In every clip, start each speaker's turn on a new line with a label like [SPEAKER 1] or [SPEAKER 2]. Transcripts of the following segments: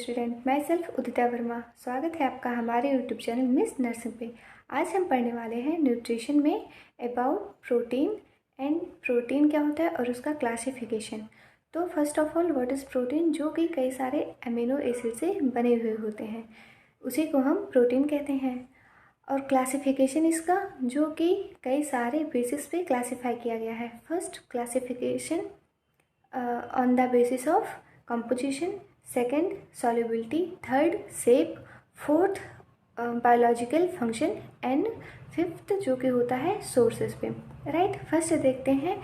[SPEAKER 1] Student, my self उदिता वर्मा। स्वागत है आपका हमारे यूट्यूब चैनल मिस नर्सिंग पे। आज हम पढ़ने वाले हैं न्यूट्रिशन में अबाउट प्रोटीन एंड प्रोटीन क्या होता है और उसका क्लासिफिकेशन। तो first of all, what is protein, जो कि कई सारे अमीनो एसिड से बने हुए होते हैं, उसी को हम प्रोटीन कहते हैं। और क्लासिफिकेशन इसका, जो कि कई सारे बेसिस पे क्लासीफाई किया गया है। First, classification on the basis of composition, second solubility, third shape, fourth biological function and fifth जो कि होता है सोर्सेज पे। राइट, फर्स्ट देखते हैं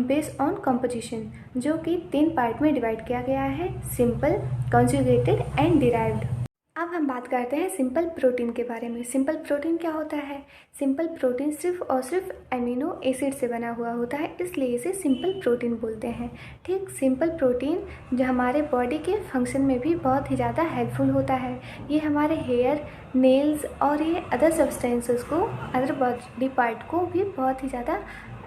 [SPEAKER 1] बेस ऑन कंपोजिशन, जो कि 3 पार्ट में डिवाइड किया गया है, सिंपल, कॉन्जुगेटेड एंड डिराइव्ड। अब हम बात करते हैं सिंपल प्रोटीन के बारे में। सिंपल प्रोटीन क्या होता है? सिंपल प्रोटीन सिर्फ और सिर्फ अमीनो एसिड से बना हुआ होता है, इसलिए इसे सिंपल प्रोटीन बोलते हैं। ठीक, सिंपल प्रोटीन जो हमारे बॉडी के फंक्शन में भी बहुत ही ज़्यादा हेल्पफुल होता है। ये हमारे हेयर, नेल्स और ये अदर सब्सटेंसेस को, अदर बॉडी पार्ट को भी बहुत ही ज़्यादा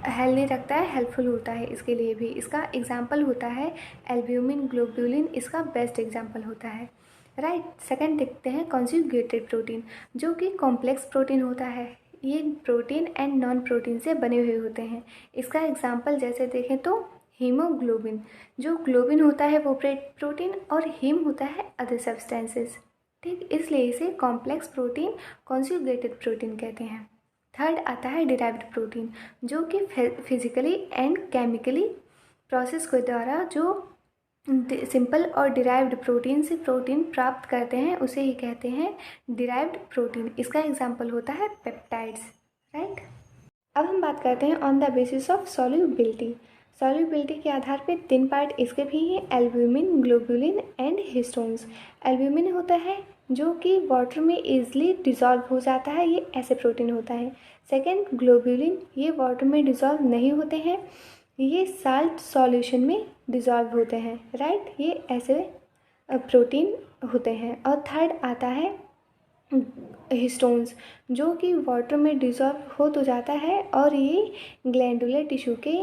[SPEAKER 1] हेल्दी रखता है, हेल्पफुल होता है इसके लिए भी। इसका एग्जाम्पल होता है एल्ब्यूमिन, ग्लोब्यूलिन, इसका बेस्ट एग्जाम्पल होता है। राइट, सेकंड देखते हैं कॉन्जुगेटेड प्रोटीन, जो कि कॉम्प्लेक्स प्रोटीन होता है। ये प्रोटीन एंड नॉन प्रोटीन से बने हुए होते हैं। इसका एग्जांपल जैसे देखें तो हीमोग्लोबिन, जो ग्लोबिन होता है वो प्रोटीन और हीम होता है अदर सब्सटेंसेस। ठीक, इसलिए इसे कॉम्प्लेक्स प्रोटीन, कॉन्जुगेटेड प्रोटीन कहते हैं। थर्ड आता है डिराइव्ड प्रोटीन, जो कि फिजिकली एंड केमिकली प्रोसेस के द्वारा जो सिंपल और डिराइव्ड प्रोटीन से प्रोटीन प्राप्त करते हैं, उसे ही कहते हैं डिराइव्ड प्रोटीन। इसका एग्जाम्पल होता है पेप्टाइड्स। राइट, अब हम बात करते हैं on the basis of solubility. Solubility के आधार पे 3 पार्ट इसके भी हैं, albumin, globulin and histones. Albumin होता है जो कि वाटर में ईजिली डिज़ोल्व हो जाता है, ये ऐसे प्रोटीन होता है। सेकेंड, ग्लोब्यूलिन, ये वाटर में डिज़ोल्व नहीं होते हैं, ये साल्ट सॉल्यूशन में डिज़ोल्व होते हैं। राइट, ये ऐसे प्रोटीन होते हैं। और थर्ड आता है हिस्टोन्स, जो कि वाटर में डिज़ोल्व हो तो जाता है और ये ग्लैंडुलर टिश्यू के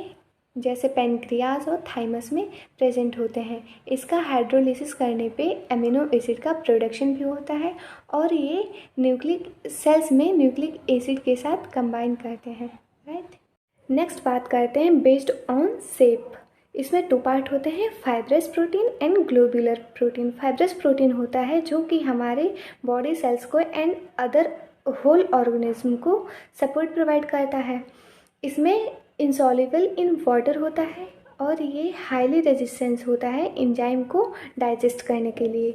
[SPEAKER 1] जैसे पेनक्रियाज और थाइमस में प्रेजेंट होते हैं। इसका हाइड्रोलिसिस करने पे अमीनो एसिड का प्रोडक्शन भी होता है और ये न्यूक्लिक सेल्स में न्यूक्लिक एसिड के साथ कंबाइन करते हैं। राइट, नेक्स्ट बात करते हैं बेस्ड ऑन शेप। इसमें 2 पार्ट होते हैं, fibrous protein and globular protein. Fibrous protein होता है जो कि हमारे बॉडी सेल्स को एंड अदर होल ऑर्गेनिज्म को सपोर्ट प्रोवाइड करता है। इसमें इंसॉल्युबल इन वाटर होता है और ये हाईली रेजिस्टेंस होता है एंजाइम को डाइजेस्ट करने के लिए।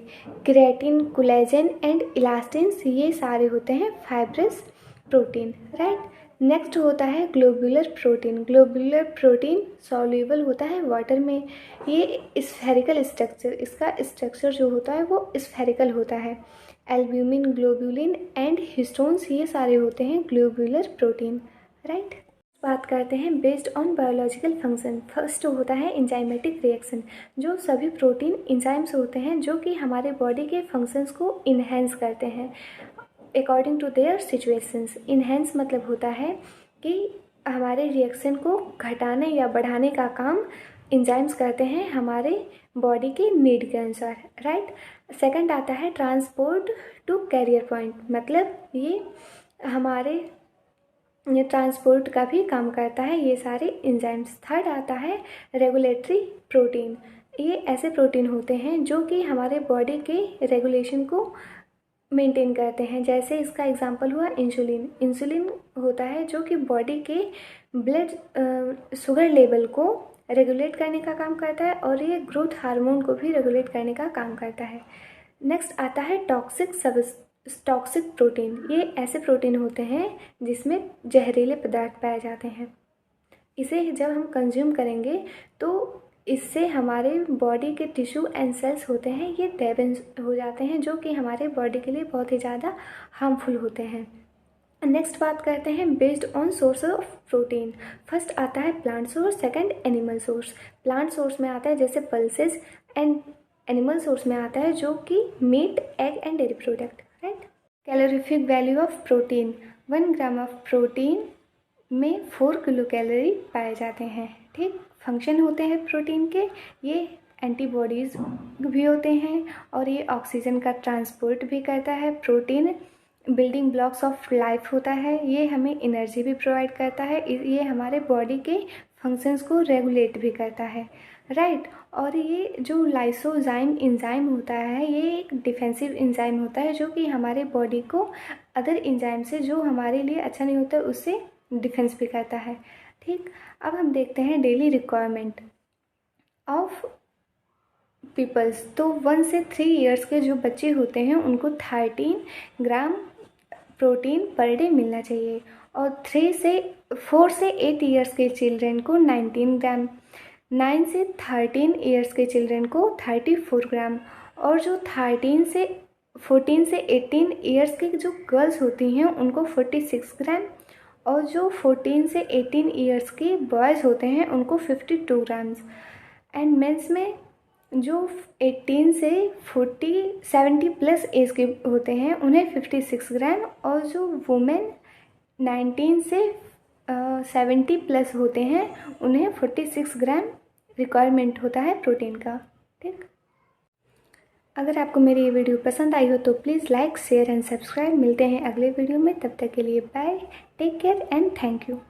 [SPEAKER 1] क्रिएटिन, कोलेजन एंड इलास्टिन, ये सारे होते हैं फाइब्रस प्रोटीन। राइट, नेक्स्ट होता है globular protein. Globular protein soluble होता है वाटर में। ये स्फेरिकल स्ट्रक्चर, इसका स्ट्रक्चर जो होता है वो स्फेरिकल होता है। एल्ब्यूमिन, ग्लोब्यूलिन एंड हिस्टोन्स, ये सारे होते हैं ग्लोब्यूलर प्रोटीन। राइट, बात करते हैं based on biological function. First होता है एंजाइमेटिक रिएक्शन, जो सभी प्रोटीन एंजाइम्स होते हैं जो कि हमारे बॉडी के फंक्शंस को इन्हेंस करते हैं according to their situations. Enhance मतलब होता है कि हमारे रिएक्शन को घटाने या बढ़ाने का काम एंजाइम्स करते हैं हमारे बॉडी के नीड के अनुसार। राइट, सेकंड आता है ट्रांसपोर्ट टू कैरियर पॉइंट, मतलब ये हमारे ट्रांसपोर्ट का भी काम करता है, ये सारे एंजाइम्स। थर्ड आता है रेगुलेटरी प्रोटीन। ये ऐसे प्रोटीन होते हैं जो कि हमारे बॉडी के रेगुलेशन को मेंटेन करते हैं। जैसे इसका एग्जांपल हुआ इंसुलिन। इंसुलिन होता है जो कि बॉडी के ब्लड शुगर लेवल को रेगुलेट करने का काम करता है और ये ग्रोथ हार्मोन को भी रेगुलेट करने का काम करता है। नेक्स्ट आता है टॉक्सिक प्रोटीन। ये ऐसे प्रोटीन होते हैं जिसमें जहरीले पदार्थ पाए जाते हैं। इसे जब हम कंज्यूम करेंगे तो इससे हमारे बॉडी के टिश्यू एंड सेल्स होते हैं, ये डैमेज हो जाते हैं, जो कि हमारे बॉडी के लिए बहुत ही ज़्यादा हार्मफुल होते हैं। नेक्स्ट बात करते हैं based on source of protein. First आता है plant source, second animal source. Plant source में आता है जैसे पल्सेस एंड एनिमल सोर्स में आता है जो कि meat, egg and dairy product. Right, calorific value of protein. 1 gram of protein में 4 किलो कैलोरी पाए जाते हैं। ठीक, फंक्शन होते हैं प्रोटीन के, ये एंटीबॉडीज़ भी होते हैं और ये ऑक्सीजन का ट्रांसपोर्ट भी करता है। Protein building blocks of life होता है, ये हमें एनर्जी भी प्रोवाइड करता है, ये हमारे बॉडी के फंक्शंस को रेगुलेट भी करता है, राइट। और ये जो लाइसोजाइम एंजाइम होता है, ये एक डिफेंसिव एंजाइम होता है जो कि हमारे बॉडी को अदर एंजाइम से जो हमारे लिए अच्छा नहीं होता उससे डिफेंस भी करता है, ठीक। अब हम देखते हैं डेली रिक्वायरमेंट ऑफ पीपल्स। तो 1 से 3 इयर्स के जो बच्चे होते हैं उनको 13 ग्राम प्रोटीन पर डे मिलना चाहिए और 4 से 8 इयर्स के चिल्ड्रन को 19 ग्राम, 9 से 13 इयर्स के चिल्ड्रन को 34 ग्राम और जो 14 से 18 इयर्स की जो गर्ल्स होती हैं उनको 46 ग्राम और जो 14 से 18 इयर्स के बॉयज़ होते हैं उनको 52 ग्राम्स। एंड मेंस में जो 18 से 70 प्लस एज के होते हैं उन्हें 56 ग्राम और जो वुमेन 19 से 70 प्लस होते हैं उन्हें 46 ग्राम रिक्वायरमेंट होता है प्रोटीन का, ठीक। अगर आपको मेरी ये वीडियो पसंद आई हो तो please like share and subscribe. मिलते हैं अगले वीडियो में, तब तक के लिए bye, take care and thank you.